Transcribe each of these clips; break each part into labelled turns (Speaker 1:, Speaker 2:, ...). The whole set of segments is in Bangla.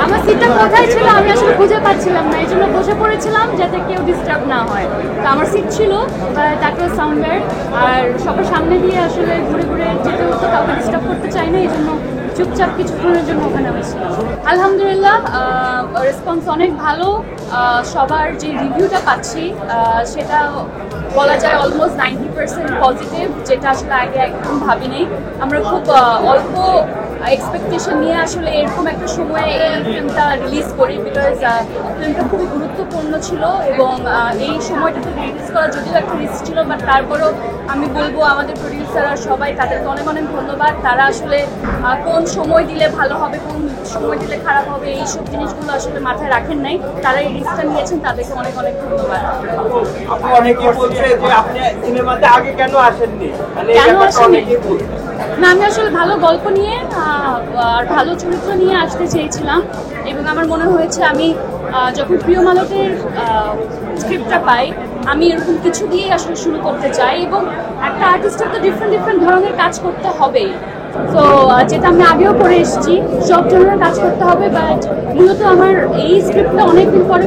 Speaker 1: আমার সিটটা কোথায় ছিল আমি আসলে খুঁজে পাচ্ছিলাম না, এই জন্য বসে পড়েছিলাম যাতে কেউ ডিস্টার্ব না হয়। তো আমার সিট ছিল তারপরে সাউন্ডওয়্যার, আর সবার সামনে দিয়ে আসলে ঘুরে ঘুরে যেতে হতো, কাউকে ডিস্টার্ব করতে চাই না, এই জন্য চুপচাপ কিছুক্ষণের জন্য ওখানে বসছিলাম। আলহামদুলিল্লাহ রেসপন্স অনেক ভালো। সবার যে রিভিউটা পাচ্ছি সেটা বলা যায় অলমোস্ট 90% পজিটিভ, যেটা আসলে আগে একদম ভাবিনি। আমরা খুব অল্প এক্সপেকটেশন নিয়ে আসলে এরকম একটা সময়ে এই ফিল্মটা রিলিজ করি, বিকজ ফিল্মটা খুবই গুরুত্বপূর্ণ ছিল এবং এই সময়টাতে রিলিজ করা যদিও একটা রিস্ক ছিল, বাট তারপরেও আমি বলবো আমাদের প্রডিউসাররা সবাই, তাদেরকে অনেক অনেক ধন্যবাদ। তারা আসলে কোন সময় দিলে ভালো হবে, কোন সময় দিলে খারাপ হবে, এইসব জিনিসগুলো আসলে মাথায় রাখেন নাই, তারা এই রিস্কটা নিয়েছেন, তাদেরকে অনেক অনেক ধন্যবাদ। কেন আসেননি না, আমি আসলে ভালো গল্প নিয়ে আর ভালো চরিত্র নিয়ে আসতে চেয়েছিলাম এবং আমার মনে হয়েছে আমি যখন প্রিয় মালতের স্ক্রিপ্টটা পাই আমি এরকম কিছু দিয়েই আসলে শুরু করতে চাই, এবং একটা আর্টিস্টের তো ডিফারেন্ট ধরনের কাজ করতে হবেই। তো যেটা আমি আগেও করে এসেছি, সব ধরনের কাজ করতে হবে, বাট মূলত আমার এই স্ক্রিপ্টটা অনেকদিন পরে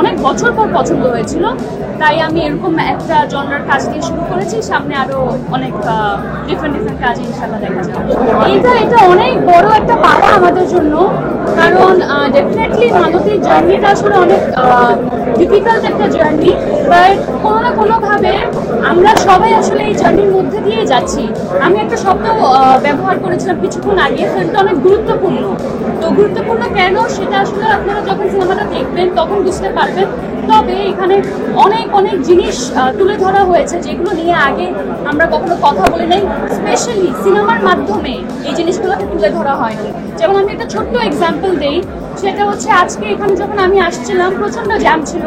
Speaker 1: অনেক বছর পর পছন্দ হয়েছিল, তাই আমি এরকম একটা জনরার কাজ দিয়ে শুরু করেছি। সামনে আরো অনেক ডিফারেন্ট কাজ ইনশাল্লাহ দেখা যাবে। এটা অনেক বড় একটা পাওয়া আমাদের জন্য, কারণ ডেফিনেটলি মালতীর জার্নিটা আসলে অনেক ডিফিকাল্ট একটা জার্নি, বাট কোনো না কোনোভাবে আমরা সবাই আসলে এই জার্নির মধ্যে দিয়ে যাচ্ছি। আমি একটা শব্দ ব্যবহার করেছিলাম কিছুক্ষণ আগে, ফিল্মটা অনেক গুরুত্বপূর্ণ। তো গুরুত্বপূর্ণ কেন সেটা আসলে আপনারা যখন সিনেমাটা দেখবেন তখন বুঝতে পারবেন। তবে এখানে অনেক অনেক জিনিস তুলে ধরা হয়েছে যেগুলো নিয়ে আগে আমরা কখনো কথা বলি নাই, স্পেশালি সিনেমার মাধ্যমে এই জিনিসগুলোকে তুলে ধরা হয়নি। যেমন আমি একটা ছোট্ট এক্সাম্পল দেই, সেটা হচ্ছে আজকে এখানে যখন আমি আসছিলাম প্রচণ্ড জ্যাম ছিল,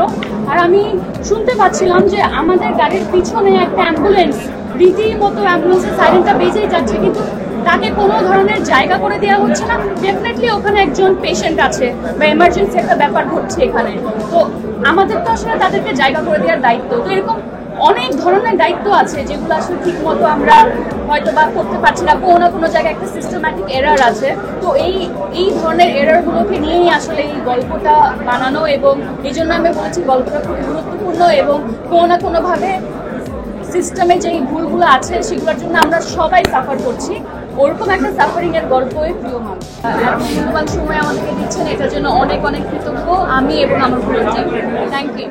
Speaker 1: আর আমি শুনতে পাচ্ছিলাম যে আমাদের গাড়ির পিছনে একটা অ্যাম্বুলেন্স রীতিমতো অ্যাম্বুলেন্সের সাইরেনটা বেজেই যাচ্ছে, কিন্তু তাকে কোনো ধরনের জায়গা করে দেওয়া হচ্ছে না। ডেফিনেটলি ওখানে একজন পেশেন্ট আছে বা এমার্জেন্সি একটা ব্যাপার ঘটছে এখানে, তো আমাদের তো আসলে তাদেরকে জায়গা করে দেওয়ার দায়িত্ব। তো এরকম অনেক ধরনের দায়িত্ব আছে যেগুলো আসলে ঠিক মতো আমরা হয়তো বা করতে পারছি না, কোনো না কোনো জায়গায় একটা সিস্টেম্যাটিক এরার আছে। তো এই ধরনের এরারগুলোকে নিয়েই আসলে এই গল্পটা বানানো, এবং এই জন্য আমি বলেছি গল্পটা খুবই গুরুত্বপূর্ণ এবং কোনো না কোনোভাবে সিস্টেমে যেই ভুলগুলো আছে সেগুলোর জন্য আমরা সবাই সাফার করছি, ওরকম একটা সাফারিং এর গল্পই প্রিয় মানুষ। এত মূল্যবান সময় আমাদেরকে দিচ্ছেন, এটার জন্য অনেক অনেক কৃতজ্ঞ আমি এবং আমার পুরো টিম। Thank you.